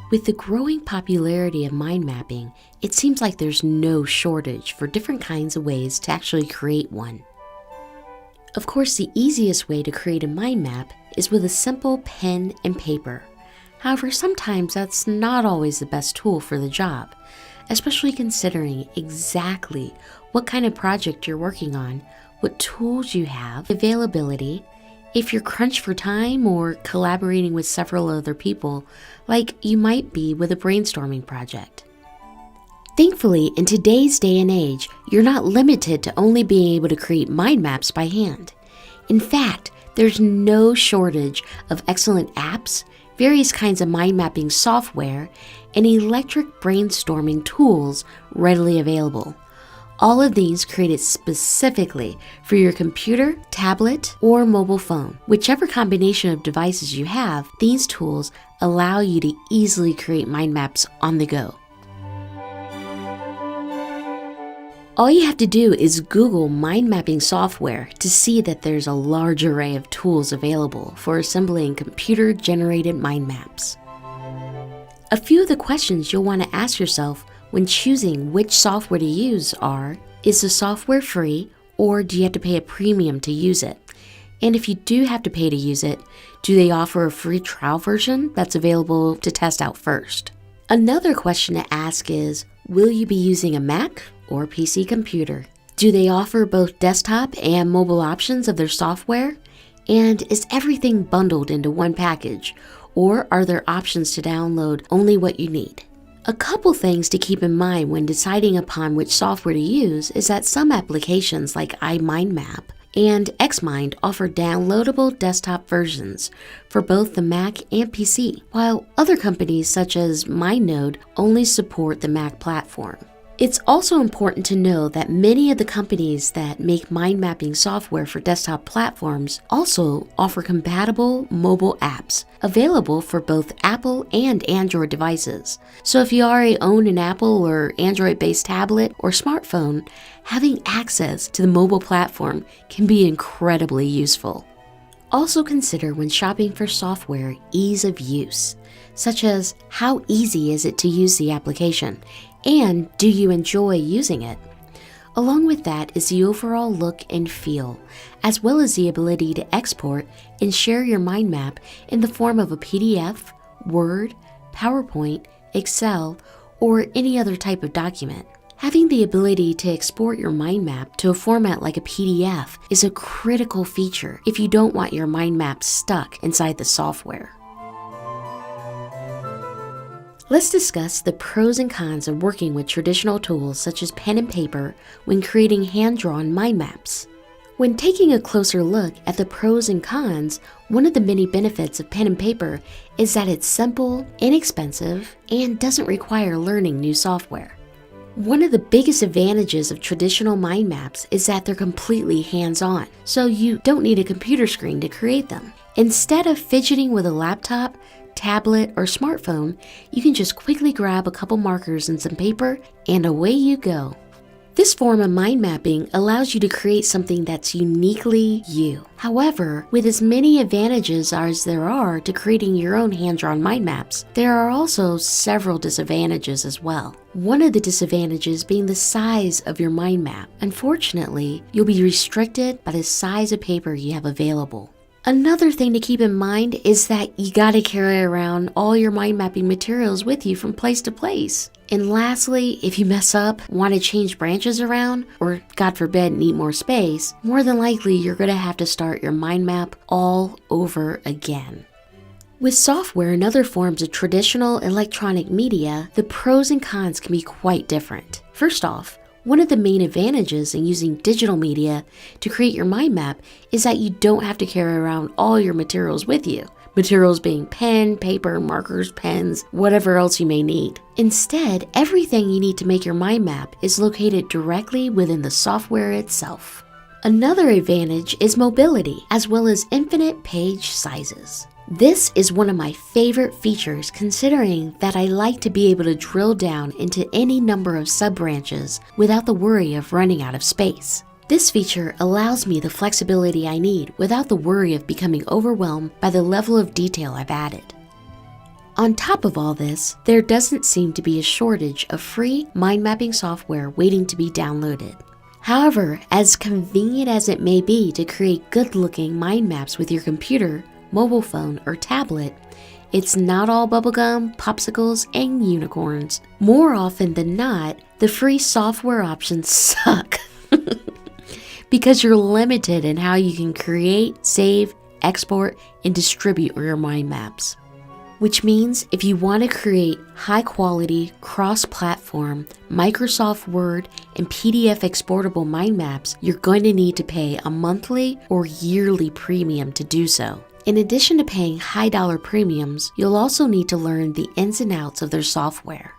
With the growing popularity of mind mapping, it seems like there's no shortage for different kinds of ways to actually create one. Of course, the easiest way to create a mind map is with a simple pen and paper. However, sometimes that's not always the best tool for the job, especially considering exactly what kind of project you're working on, what tools you have, availability, if you're crunched for time or collaborating with several other people, like you might be with a brainstorming project. Thankfully, in today's day and age, you're not limited to only being able to create mind maps by hand. In fact, there's no shortage of excellent apps, various kinds of mind mapping software, and electric brainstorming tools readily available. All of these created specifically for your computer, tablet, or mobile phone. Whichever combination of devices you have, these tools allow you to easily create mind maps on the go. All you have to do is Google mind mapping software to see that there's a large array of tools available for assembling computer-generated mind maps. A few of the questions you'll want to ask yourself when choosing which software to use are, is the software free or do you have to pay a premium to use it? And if you do have to pay to use it, do they offer a free trial version that's available to test out first? Another question to ask is, will you be using a Mac or PC computer? Do they offer both desktop and mobile options of their software? And is everything bundled into one package, or are there options to download only what you need? A couple things to keep in mind when deciding upon which software to use is that some applications like iMindMap and Xmind offer downloadable desktop versions for both the Mac and PC, while other companies such as MindNode only support the Mac platform. It's also important to know that many of the companies that make mind mapping software for desktop platforms also offer compatible mobile apps available for both Apple and Android devices. So if you already own an Apple or Android-based tablet or smartphone, having access to the mobile platform can be incredibly useful. Also consider when shopping for software ease of use, such as how easy is it to use the application, and do you enjoy using it? Along with that is the overall look and feel, as well as the ability to export and share your mind map in the form of a PDF, Word, PowerPoint, Excel, or any other type of document. Having the ability to export your mind map to a format like a PDF is a critical feature if you don't want your mind map stuck inside the software. Let's discuss the pros and cons of working with traditional tools such as pen and paper when creating hand-drawn mind maps. When taking a closer look at the pros and cons, one of the many benefits of pen and paper is that it's simple, inexpensive, and doesn't require learning new software. One of the biggest advantages of traditional mind maps is that they're completely hands-on, so you don't need a computer screen to create them. Instead of fidgeting with a laptop, tablet, or smartphone, you can just quickly grab a couple markers and some paper, and away you go. This form of mind mapping allows you to create something that's uniquely you. However, with as many advantages as there are to creating your own hand-drawn mind maps, there are also several disadvantages as well. One of the disadvantages being the size of your mind map. Unfortunately, you'll be restricted by the size of paper you have available. Another thing to keep in mind is that you gotta carry around all your mind mapping materials with you from place to place. And lastly, if you mess up, want to change branches around, or God forbid need more space, more than likely you're gonna have to start your mind map all over again. With software and other forms of traditional electronic media, the pros and cons can be quite different. First off, one of the main advantages in using digital media to create your mind map is that you don't have to carry around all your materials with you. Materials being pen, paper, markers, pens, whatever else you may need. Instead, everything you need to make your mind map is located directly within the software itself. Another advantage is mobility, as well as infinite page sizes. This is one of my favorite features considering that I like to be able to drill down into any number of sub-branches without the worry of running out of space. This feature allows me the flexibility I need without the worry of becoming overwhelmed by the level of detail I've added. On top of all this, there doesn't seem to be a shortage of free mind mapping software waiting to be downloaded. However, as convenient as it may be to create good-looking mind maps with your computer, mobile phone, or tablet, it's not all bubblegum, popsicles, and unicorns. More often than not, the free software options suck because you're limited in how you can create, save, export, and distribute your mind maps. Which means if you want to create high-quality, cross-platform, Microsoft Word and PDF exportable mind maps, you're going to need to pay a monthly or yearly premium to do so. In addition to paying high-dollar premiums, you'll also need to learn the ins and outs of their software.